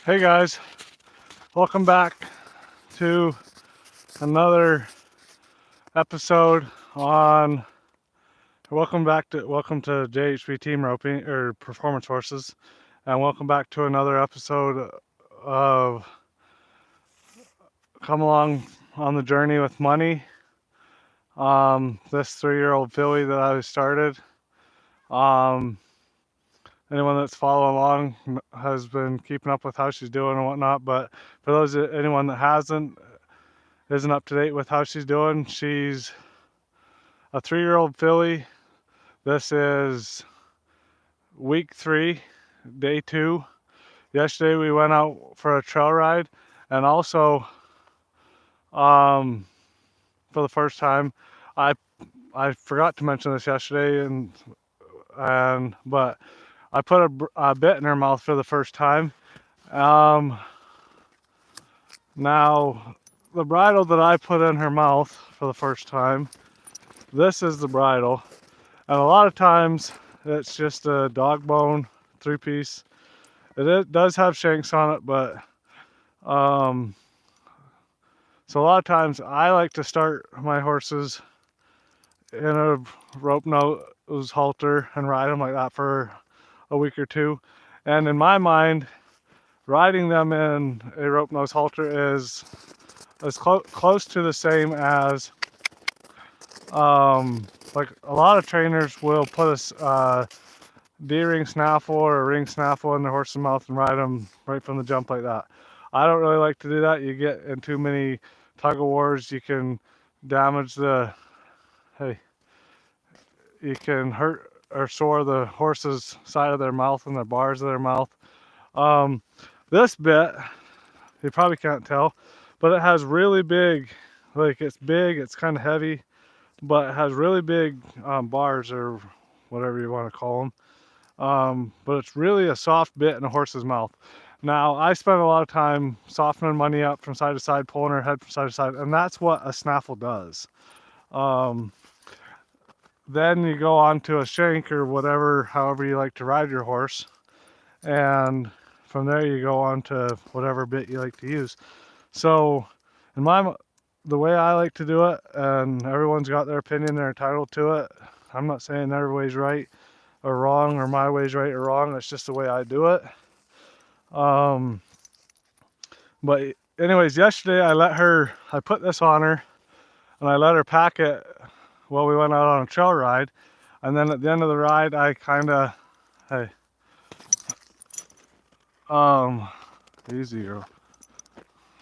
Hey guys, welcome back to another episode on welcome to JHP Team Roping or Performance Horses, and welcome back to another episode of Come Along on the Journey with Money. This 3-year-old filly that I started. Um, Anyone that's following along has been keeping up with how she's doing and whatnot, but for anyone that isn't up to date with how she's doing, she's a 3-year-old filly. This is week 3, day 2. Yesterday we went out for a trail ride, and also for the first time, I I forgot to mention this yesterday, but I put a bit in her mouth for the first time. Now the bridle that I put in her mouth for the first time, this is the bridle. And a lot of times it's just a dog bone 3-piece. It does have shanks on it, but so a lot of times I like to start my horses in a rope nose halter and ride them like that for a week or two. And in my mind, riding them in a rope nose halter is as close to the same as like a lot of trainers will put a D-ring snaffle or a ring snaffle in the horse's mouth and ride them right from the jump like that. I don't really like to do that. You get in too many tug of wars. You can damage you can hurt or sore the horse's side of their mouth and the bars of their mouth. This bit, you probably can't tell, but it has really big, it's big, it's kind of heavy, but it has really big bars or whatever you want to call them. But it's really a soft bit in a horse's mouth. Now, I spend a lot of time softening Money up from side to side, pulling her head from side to side, and that's what a snaffle does. Then you go on to a shank or whatever, however you like to ride your horse, and from there you go on to whatever bit you like to use. So, the way I like to do it, and everyone's got their opinion, they're entitled to it. I'm not saying every way's right or wrong, or my way's right or wrong. That's just the way I do it. But anyways, yesterday I put this on her, and I let her pack it while we went out on a trail ride. And then at the end of the ride, I kind of, hey, easy girl.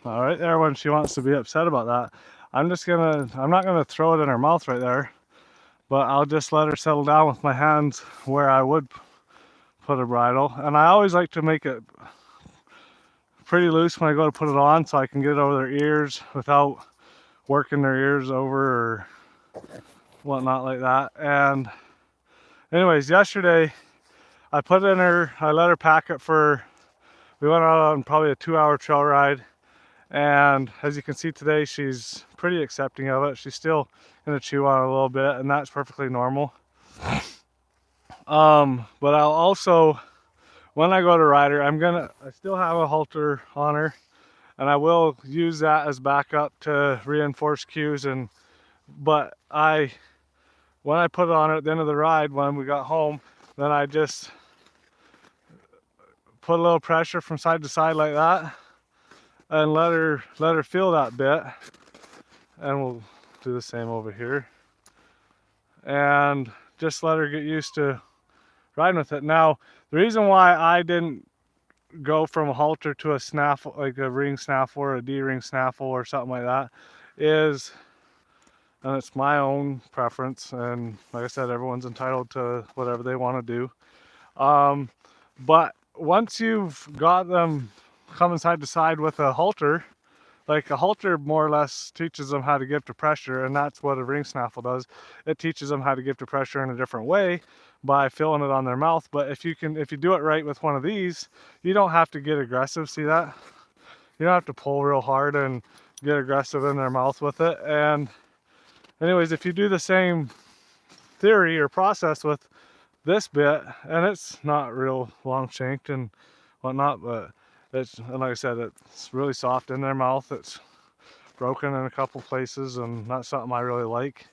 All right there when she wants to be upset about that. I'm not gonna throw it in her mouth right there, but I'll just let her settle down with my hands where I would put a bridle. And I always like to make it pretty loose when I go to put it on, so I can get it over their ears without working their ears over or whatnot like that. And anyways, yesterday I put it in her, I let her pack it we went out on probably a 2-hour trail ride. And as you can see today, she's pretty accepting of it. She's still gonna chew on it a little bit, and that's perfectly normal. But I'll also, when I go to ride her, I still have a halter on her, and I will use that as backup to reinforce cues. But when I put it on her at the end of the ride, when we got home, then I just put a little pressure from side to side like that, and let her feel that bit. And we'll do the same over here, and just let her get used to riding with it. Now, the reason why I didn't go from a halter to a snaffle, like a ring snaffle or a D-ring snaffle or something like that, is, and it's my own preference, and like I said, everyone's entitled to whatever they want to do. But once you've got them coming side to side with a halter, like a halter more or less teaches them how to give to pressure, and that's what a ring snaffle does. It teaches them how to give to pressure in a different way by filling it on their mouth. But if you do it right with one of these, you don't have to get aggressive. See that? You don't have to pull real hard and get aggressive in their mouth with it. And anyways, if you do the same theory or process with this bit, and it's not real long shanked and whatnot, but And like I said, it's really soft in their mouth. It's broken in a couple places, and not something I really like.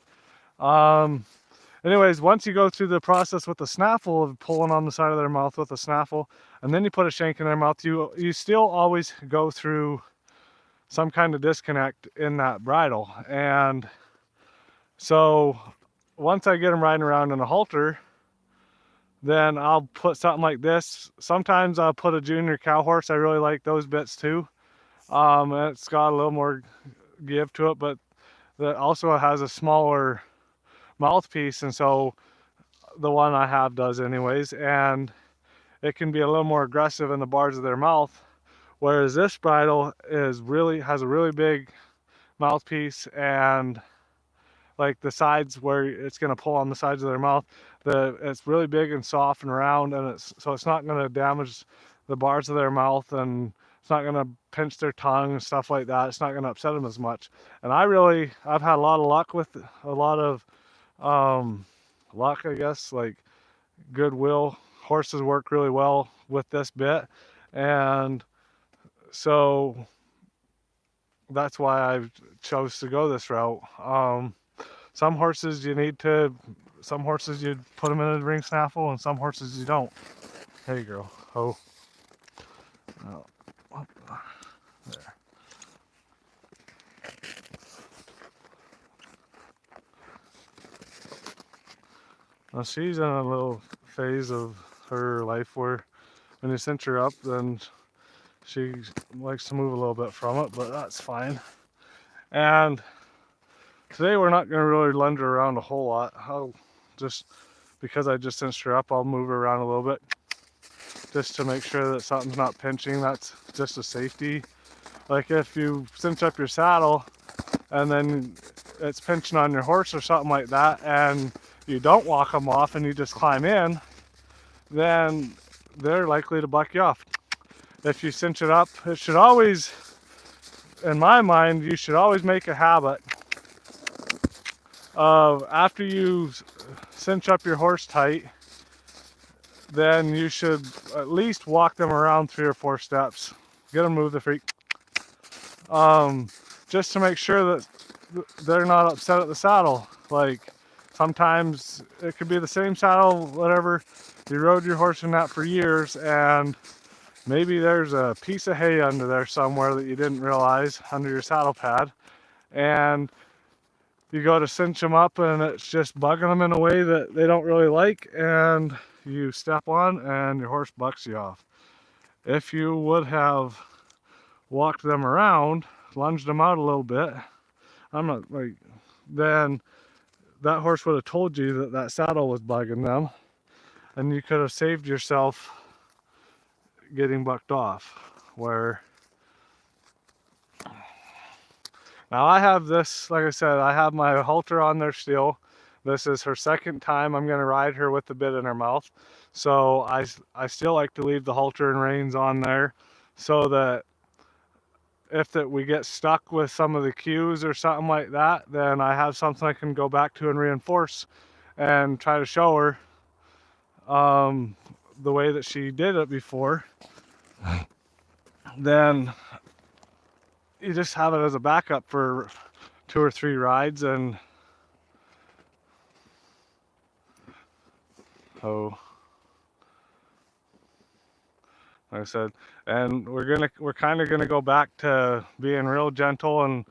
Anyways, once you go through the process with the snaffle of pulling on the side of their mouth with the snaffle, and then you put a shank in their mouth, you still always go through some kind of disconnect in that bridle. And so once I get them riding around in a halter, then I'll put something like this. Sometimes I'll put a junior cow horse. I really like those bits too. It's got a little more give to it, but that also has a smaller mouthpiece, and so the one I have does anyways, and it can be a little more aggressive in the bars of their mouth, whereas this bridle has a really big mouthpiece, and like the sides where it's going to pull on the sides of their mouth, it's really big and soft and round, and it's not going to damage the bars of their mouth, and it's not going to pinch their tongue and stuff like that. It's not going to upset them as much. And I've had a lot of luck with a lot of luck, I guess, like goodwill. Horses work really well with this bit, and so that's why I chose to go this route. Some horses you put them in a ring snaffle, and some horses you don't. Hey girl, oh, there. Now she's in a little phase of her life where when you cinch her up, then she likes to move a little bit from it, but that's fine. And today we're not going to really lunge her around a whole lot. Because I just cinched her up, I'll move her around a little bit just to make sure that something's not pinching. That's just a safety. Like if you cinch up your saddle and then it's pinching on your horse or something like that, and you don't walk them off and you just climb in, then they're likely to buck you off. If you cinch it up, it should always, in my mind, you should always make a habit of, after you cinch up your horse tight, then you should at least walk them around 3 or 4 steps. Get them move the freak. Just to make sure that they're not upset at the saddle. Like sometimes it could be the same saddle, whatever. You rode your horse in that for years, and maybe there's a piece of hay under there somewhere that you didn't realize under your saddle pad, and you go to cinch them up and it's just bugging them in a way that they don't really like, and you step on and your horse bucks you off. If you would have walked them around, lunged them out a little bit, then that horse would have told you that that saddle was bugging them, and you could have saved yourself getting bucked off. Where now I have this, like I said, I have my halter on there still. This is her second time I'm going to ride her with the bit in her mouth. So I still like to leave the halter and reins on there, so that if we get stuck with some of the cues or something like that, then I have something I can go back to and reinforce and try to show her the way that she did it before. Then you just have it as a backup for 2 or 3 rides. And like I said, and we're kind of gonna go back to being real gentle and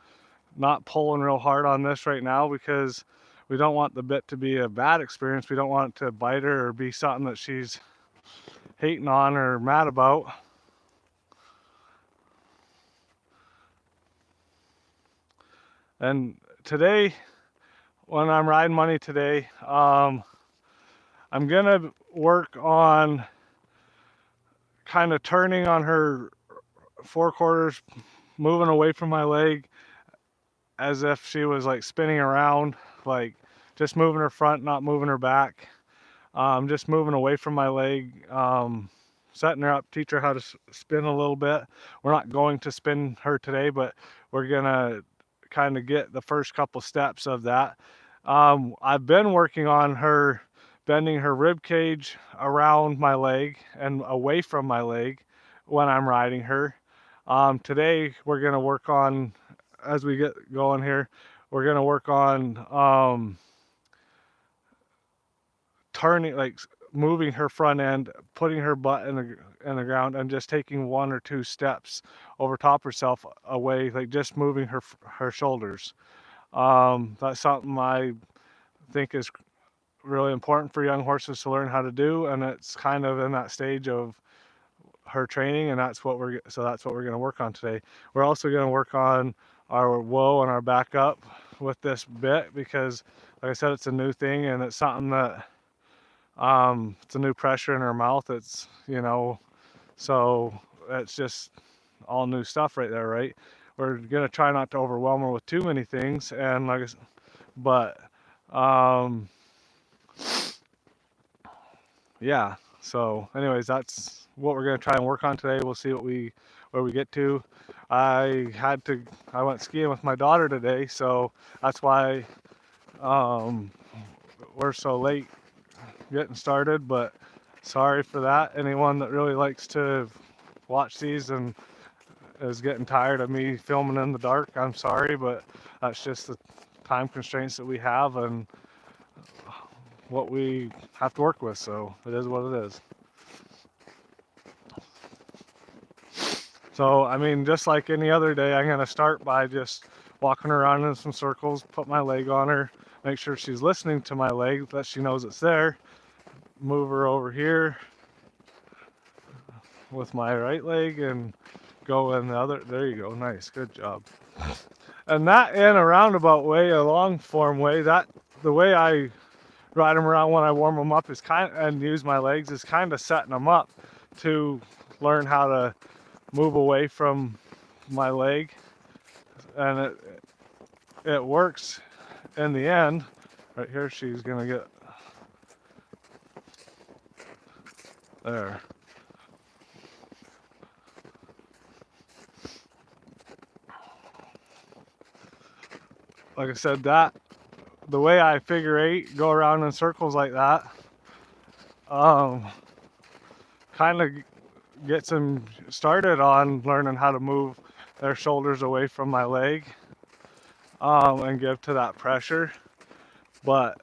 not pulling real hard on this right now, because we don't want the bit to be a bad experience. We don't want it to bite her or be something that she's hating on or mad about. And today, when I'm riding Money today, I'm gonna work on kind of turning on her forequarters, moving away from my leg as if she was like spinning around, like just moving her front, not moving her back. Just moving away from my leg, setting her up, teach her how to spin a little bit. We're not going to spin her today, but we're gonna kind of get the first couple steps of that. I've been working on her bending her rib cage around my leg and away from my leg, when I'm riding her. Today we're gonna work on, as we get going here, we're gonna work on turning, like moving her front end, putting her butt in the ground, and just taking 1 or 2 steps over top herself away, like just moving her shoulders. That's something I think is really important for young horses to learn how to do, and it's kind of in that stage of her training, and that's what we're going to work on today. We're also going to work on our whoa and our back up with this bit, because like I said, it's a new thing, and it's something that it's a new pressure in her mouth. It's, so it's just all new stuff right there, right? We're gonna try not to overwhelm her with too many things, and like I said, but yeah. So anyways, that's what we're gonna try and work on today. We'll see where we get to. I went skiing with my daughter today, so that's why we're so late getting started, but sorry for that. Anyone that really likes to watch these and is getting tired of me filming in the dark, I'm sorry, but that's just the time constraints that we have and what we have to work with, so it is what it is. So, I mean, just like any other day, I'm gonna start by just walking around in some circles, put my leg on her, make sure she's listening to my leg, that she knows it's there, move her over here with my right leg and go in the other. There you go. Nice. Good job. And that, in a roundabout way, a long form way, that the way I ride them around when I warm them up is and use my legs is kind of setting them up to learn how to move away from my leg, and it works in the end. Right here, she's gonna get there. Like I said, that the way I figure eight, go around in circles like that, kind of gets them started on learning how to move their shoulders away from my leg, and give to that pressure. But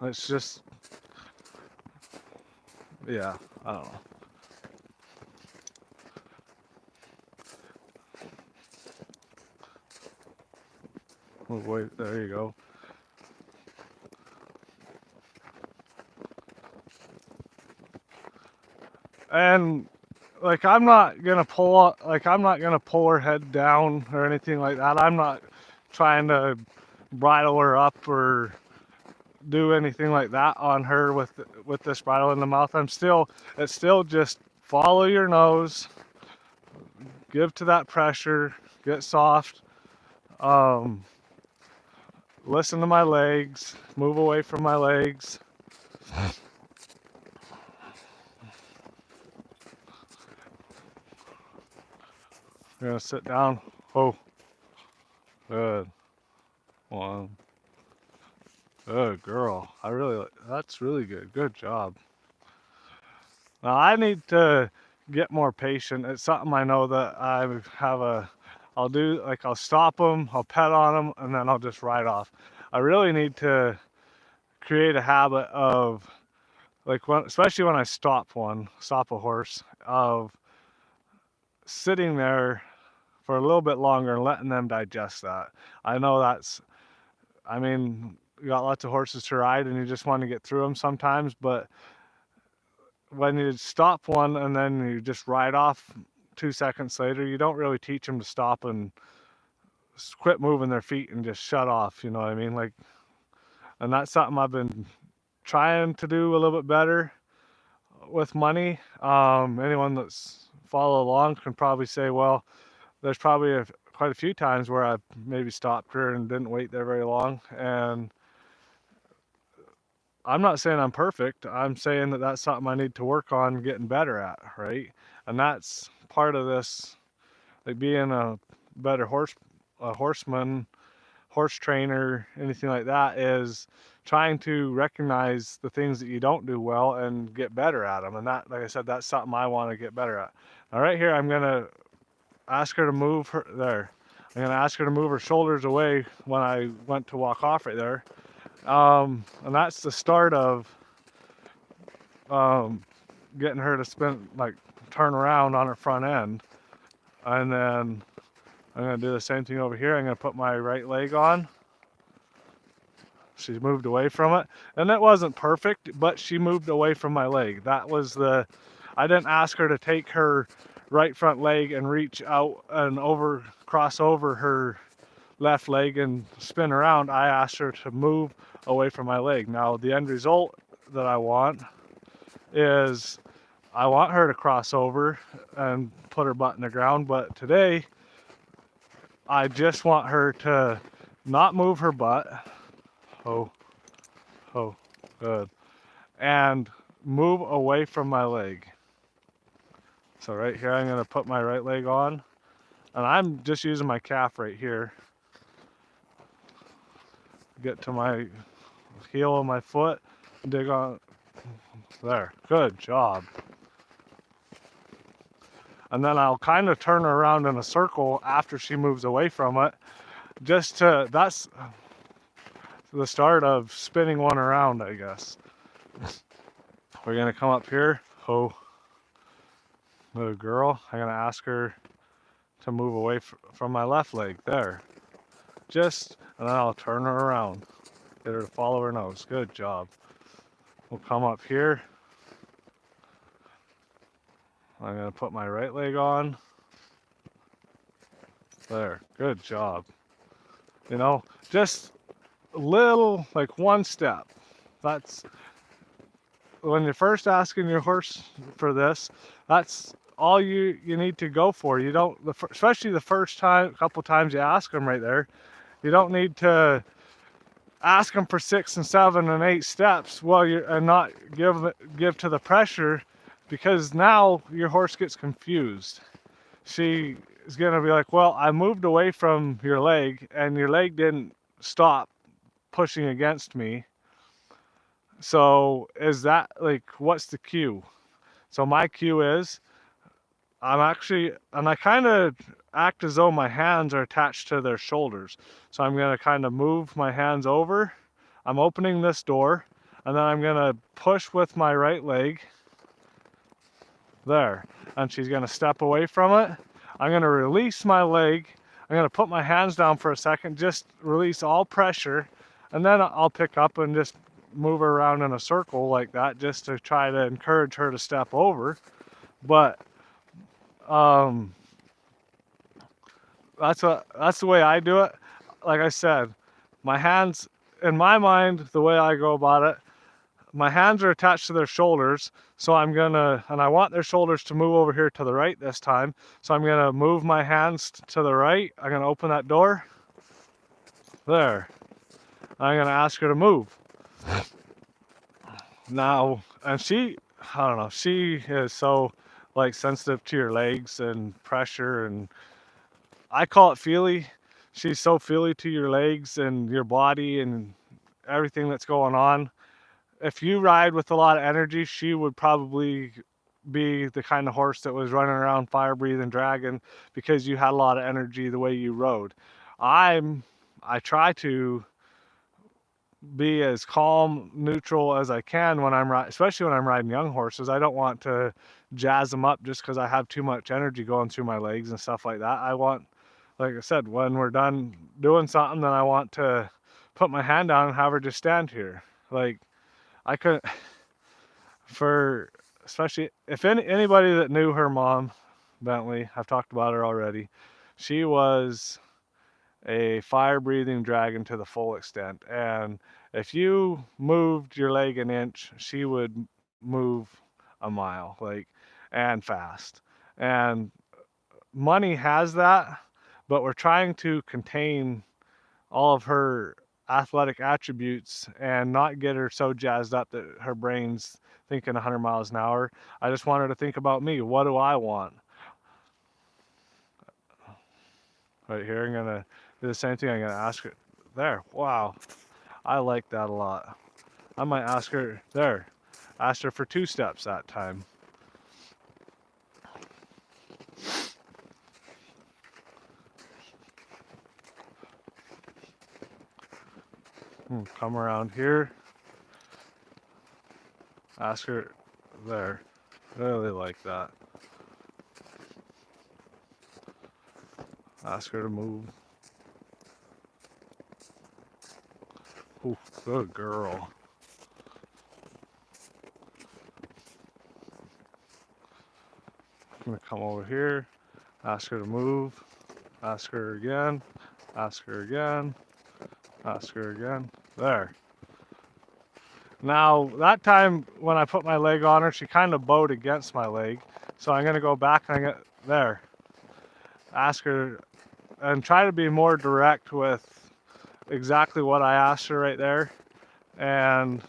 it's just, yeah, I don't know. Oh, wait, there you go. And like I'm not gonna pull her head down or anything like that. I'm not trying to bridle her up or do anything like that on her with this bridle in the mouth. It's still just follow your nose, give to that pressure, get soft, listen to my legs, move away from my legs. You're gonna sit down. Oh, good. One. Good girl. That's really good. Good job. Now I need to get more patient. It's something I know that I'll do, like I'll stop them, I'll pet on them, and then I'll just ride off. I really need to create a habit of, like, especially when I stop a horse, of sitting there for a little bit longer and letting them digest that. I know I mean, you got lots of horses to ride and you just want to get through them sometimes, but when you stop one and then you just ride off 2 seconds later, you don't really teach them to stop and quit moving their feet and just shut off, you know what I mean? Like, and that's something I've been trying to do a little bit better with Money. Anyone that's followed along can probably say, well, there's probably quite a few times where I maybe stopped her and didn't wait there very long. And I'm not saying I'm perfect. I'm saying that that's something I need to work on getting better at, right? And that's part of this, like being a better horseman, horse trainer, anything like that, is trying to recognize the things that you don't do well and get better at them. And that, like I said, that's something I want to get better at. Now right here, I'm gonna ask her to move her there. I'm gonna ask her to move her shoulders away when I went to walk off right there. And that's the start of getting her to spin, like turn around on her front end. And then I'm gonna do the same thing over here. I'm gonna put my right leg on. She's moved away from it. And that wasn't perfect, but she moved away from my leg. That was the, I didn't ask her to take her right front leg and reach out and cross over her left leg and spin around. I asked her to move away from my leg. Now the end result that I want is I want her to cross over and put her butt in the ground, but today I just want her to not move her butt. Oh, good. And move away from my leg. So right here, I'm gonna put my right leg on, and I'm just using my calf right here. Get to my heel of my foot, dig on, there, good job. And then I'll kind of turn her around in a circle after she moves away from it, just to, that's the start of spinning one around, I guess. We're gonna come up here. Oh, good girl. I'm gonna ask her to move away from my left leg there. Just, and then I'll turn her around. Get her to follow her nose. Good job. We'll come up here. I'm gonna put my right leg on. There, good job. You know, just a little, like one step. That's, when you're first asking your horse for this, that's all you need to go for. You don't, especially the first time, couple times you ask them right there, you don't need to ask them for 6 and 7 and 8 steps and not give to the pressure, because now your horse gets confused. She is gonna be like, well, I moved away from your leg and your leg didn't stop pushing against me. So is that, like, what's the cue? So my cue is, and I kind of act as though my hands are attached to their shoulders. So I'm gonna kind of move my hands over. I'm opening this door, and then I'm gonna push with my right leg. There, and she's gonna step away from it. I'm gonna release my leg. I'm gonna put my hands down for a second, just release all pressure, and then I'll pick up and just move her around in a circle like that, just to try to encourage her to step over. But that's the way I do it. Like I said, my hands, in my mind, the way I go about it, my hands are attached to their shoulders, so and I want their shoulders to move over here to the right this time, so I'm gonna move my hands to the right. I'm gonna open that door. There. I'm gonna ask her to move. Now, and she, I don't know, she is so, like, sensitive to your legs and pressure, and I call it feely. She's so feely to your legs and your body and everything that's going on. If you ride with a lot of energy, she would probably be the kind of horse that was running around fire breathing dragon, because you had a lot of energy the way you rode. I try to be as calm, neutral as I can when I'm riding, especially when I'm riding young horses. I don't want to jazz them up just because I have too much energy going through my legs and stuff like that. I want, like I said, when we're done doing something, then I want to put my hand down and have her just stand here. Like, I couldn't, especially if anybody that knew her mom, Bentley, I've talked about her already. She was a fire breathing dragon to the full extent, and if you moved your leg an inch, she would move a mile, like, and fast. And Money has that, but we're trying to contain all of her athletic attributes and not get her so jazzed up that her brain's thinking 100 miles an hour. I just want her to think about me. What do I want? Right here, I'm gonna do the same thing. I'm gonna ask her There, wow. I like that a lot. I might ask her, there. Asked her for 2 steps that time. Come around here. Ask her, there. Really like that. Ask her to move. Ooh, good girl. I'm gonna come over here, ask her to move, ask her again, ask her again, ask her again. There. Now, that time when I put my leg on her, she kind of bowed against my leg. So I'm gonna go back and there. Ask her and try to be more direct with exactly what I asked her right there. And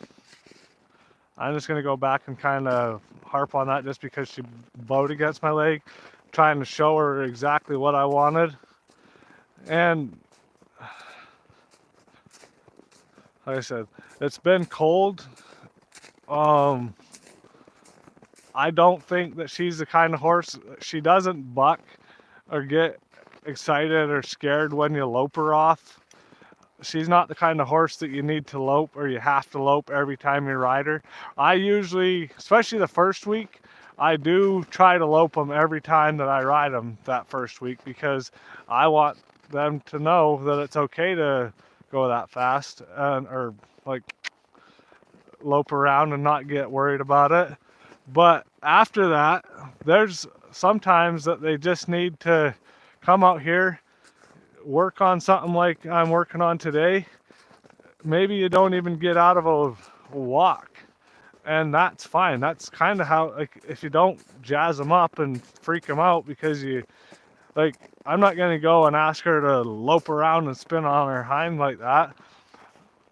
I'm just gonna go back and kind of harp on that just because she bowed against my leg, trying to show her exactly what I wanted. And like I said, it's been cold. I don't think that she's the kind of horse, she doesn't buck or get excited or scared when you lope her off. She's not the kind of horse that you need to lope or you have to lope every time you ride her. I usually, especially the first week, I do try to lope them every time that I ride them that first week because I want them to know that it's okay to go that fast or like lope around and not get worried about it. But after that, there's sometimes that they just need to come out here, work on something like I'm working on today. Maybe you don't even get out of a walk, and that's fine. That's kind of how, like, if you don't jazz them up and freak them out because you, like, I'm not going to go and ask her to lope around and spin on her hind like that,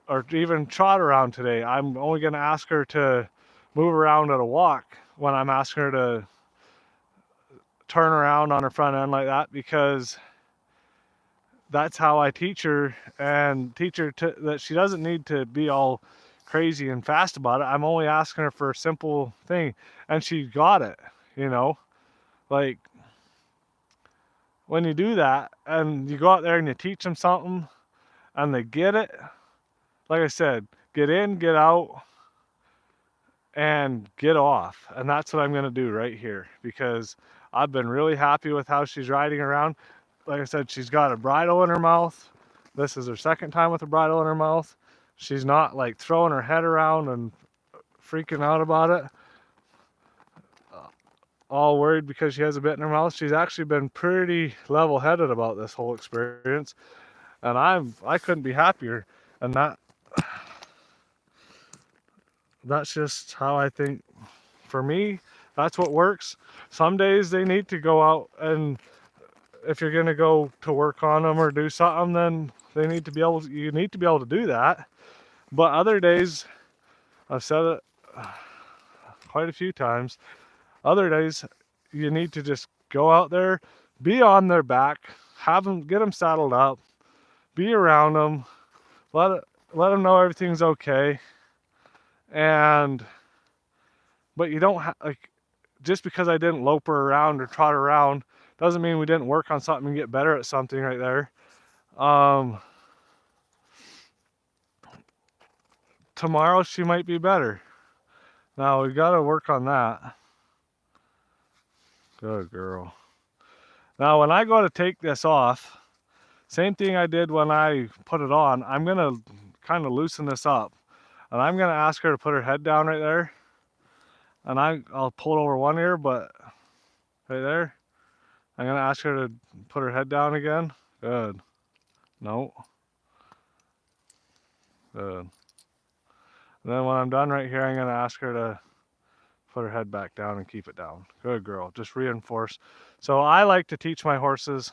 or even trot around today. I'm only going to ask her to move around at a walk when I'm asking her to turn around on her front end like that, because that's how I teach her, and teach her that she doesn't need to be all crazy and fast about it. I'm only asking her for a simple thing, and she got it, you know? Like, when you do that and you go out there and you teach them something and they get it, like I said, get in, get out, and get off. And that's what I'm going to do right here, because I've been really happy with how she's riding around. Like I said, she's got a bridle in her mouth. This is her second time with a bridle in her mouth. She's not like throwing her head around and freaking out about it, all worried because she has a bit in her mouth. She's actually been pretty level-headed about this whole experience, and I couldn't be happier. And that's just how I think. For me, that's what works. Some days they need to go out, and if you're going to go to work on them or do something, then you need to be able to do that. But other days, I've said it quite a few times, other days you need to just go out there, be on their back, get them saddled up, be around them, let them know everything's okay. But you don't like, just because I didn't lope her around or trot her around doesn't mean we didn't work on something and get better at something right there. Tomorrow she might be better. Now we got to work on that. Good girl. Now when I go to take this off, same thing I did when I put it on, I'm going to kind of loosen this up. And I'm going to ask her to put her head down right there. And I'll pull it over one ear, but right there, I'm going to ask her to put her head down again. Good. No. Good. And then when I'm done right here, I'm going to ask her to put her head back down and keep it down. Good girl. Just reinforce. So I like to teach my horses.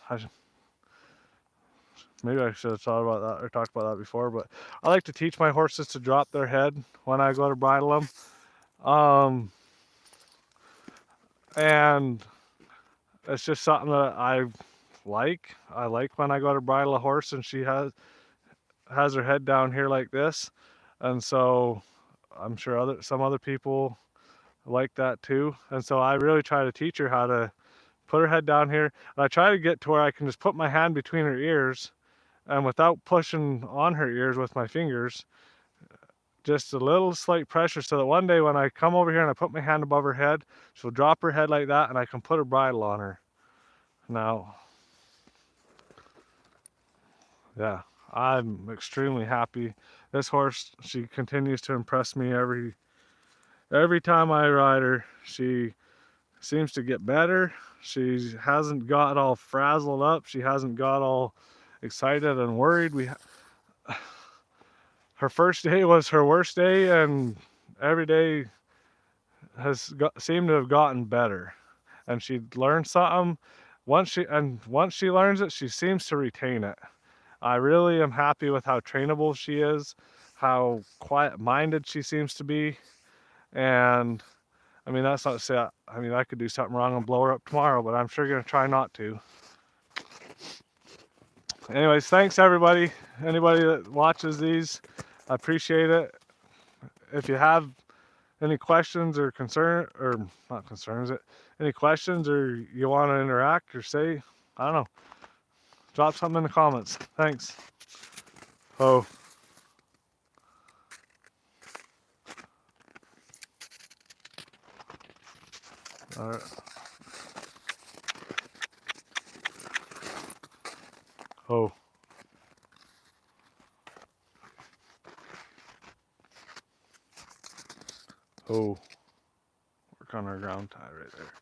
Maybe I should have thought about that or talked about that before, but I like to teach my horses to drop their head when I go to bridle them. And it's just something that I like. I like when I go to bridle a horse and she has has her head down here like this, and so I'm sure some other people like that too. And so I really try to teach her how to put her head down here. And I try to get to where I can just put my hand between her ears, and without pushing on her ears with my fingers, just a little slight pressure, so that one day when I come over here and I put my hand above her head, she'll drop her head like that and I can put a bridle on her. Now, yeah, I'm extremely happy. This horse, she continues to impress me every time I ride her. She seems to get better. She hasn't got all frazzled up. She hasn't got all excited and worried. Her first day was her worst day, and every day seemed to have gotten better. And she learned something. Once she learns it, she seems to retain it. I really am happy with how trainable she is, how quiet-minded she seems to be, and I mean, that's not to say, I mean, I could do something wrong and blow her up tomorrow, but I'm sure gonna try not to. Anyways, thanks everybody. Anybody that watches these, I appreciate it. If you have any questions or not concerns, any questions or you want to interact or say, I don't know, drop something in the comments. Thanks. Oh. All right. Oh. Oh. Work on our ground tie right there.